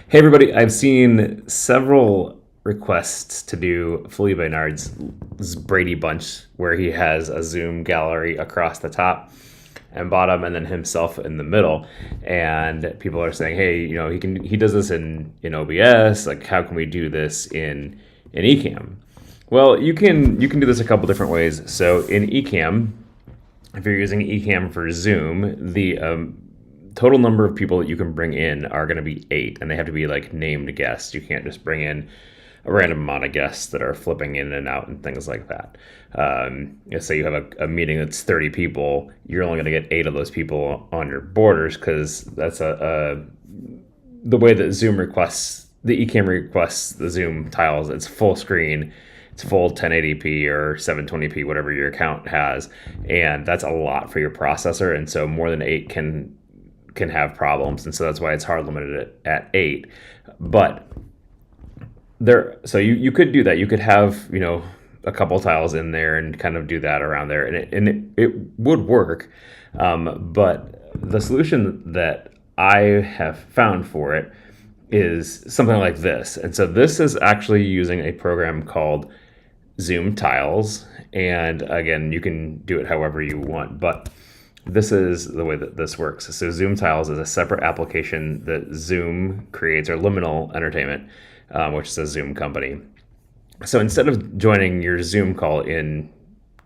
Hey everybody, I've seen several requests to do Felipe Nard's Brady Bunch where he has a Zoom gallery across the top and bottom and then himself in the middle. And people are saying, hey, he does this in OBS, like how can we do this in Ecamm? Well, you can do this a couple different ways. So in Ecamm, if you're using Ecamm for Zoom, the total number of people that you can bring in are going to be 8, and they have to be like named guests. You can't just bring in a random amount of guests that are flipping in and out and things like that. Say you have a meeting that's 30 people, you're only going to get 8 of those people on your borders because that's the way that Zoom requests, the Ecamm requests the Zoom tiles. It's full screen, it's full 1080p or 720p, whatever your account has, and that's a lot for your processor. And so more than 8 can have problems, and so that's why it's hard limited at 8. But so you could do that. You could have a couple tiles in there and kind of do that around there, and it would work. But the solution that I have found for it is something like this. And so this is actually using a program called Zoom Tiles, and again, you can do it however you want, but this is the way that this works. So Zoom Tiles is a separate application that Zoom creates, or Liminal Entertainment, which is a Zoom company. So instead of joining your Zoom call in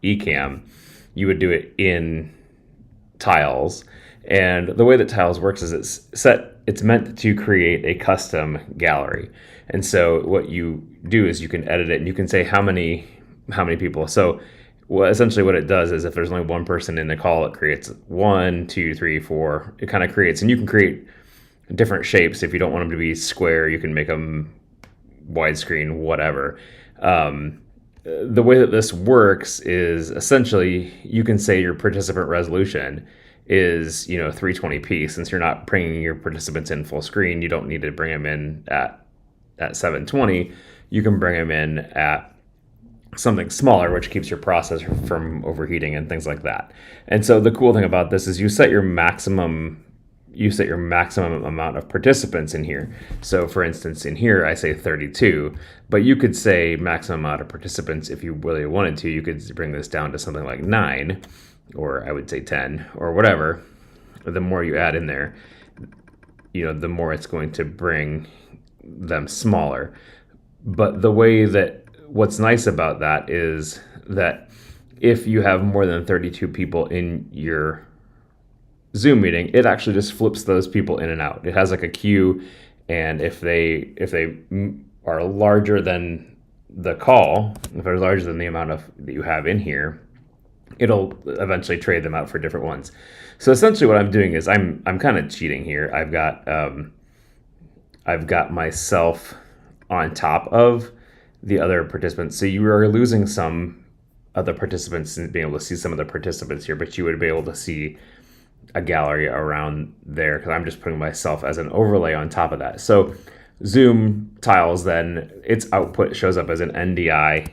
Ecamm, you would do it in Tiles. And the way that Tiles works is it's meant to create a custom gallery. And so what you do is you can edit it and you can say how many people. So essentially what it does is if there's only one person in the call, it creates 1, 2, 3, 4. It kind of creates, and you can create different shapes. If you don't want them to be square, you can make them widescreen, whatever. The way that this works is essentially you can say your participant resolution is 320p. Since you're not bringing your participants in full screen, you don't need to bring them in at 720. You can bring them in at something smaller, which keeps your processor from overheating and things like that. And so the cool thing about this is you set your maximum amount of participants in here. So for instance, in here I say 32, but you could say maximum amount of participants if you really wanted to. You could bring this down to something like 9, or I would say 10, or whatever. The more you add in there, the more it's going to bring them smaller. But what's nice about that is that if you have more than 32 people in your Zoom meeting, it actually just flips those people in and out. It has like a queue, and if they are larger than the call, if they're larger than the amount that you have in here, it'll eventually trade them out for different ones. So essentially what I'm doing is I'm kind of cheating here. I've got myself on top of the other participants. So you are losing some of the participants and being able to see some of the participants here, but you would be able to see a gallery around there because I'm just putting myself as an overlay on top of that. So Zoom Tiles, then its output shows up as an NDI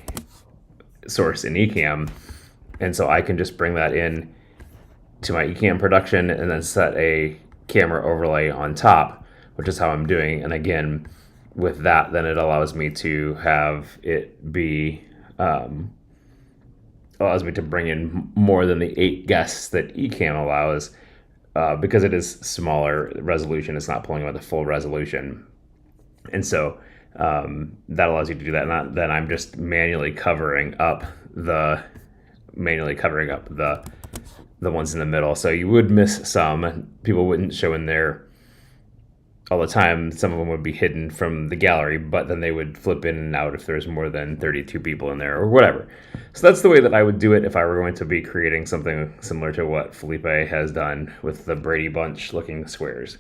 source in Ecamm. And so I can just bring that in to my Ecamm production and then set a camera overlay on top, which is how I'm doing. And again, with that, then it allows me to have it be allows me to bring in more than the 8 guests that Ecamm allows, because it is smaller resolution. It's not pulling out the full resolution, and so that allows you to do that. And then I'm just manually covering up the ones in the middle. So you would miss some. People wouldn't show in there all the time. Some of them would be hidden from the gallery, but then they would flip in and out if there's more than 32 people in there or whatever. So that's the way that I would do it if I were going to be creating something similar to what Felipe has done with the Brady Bunch looking squares.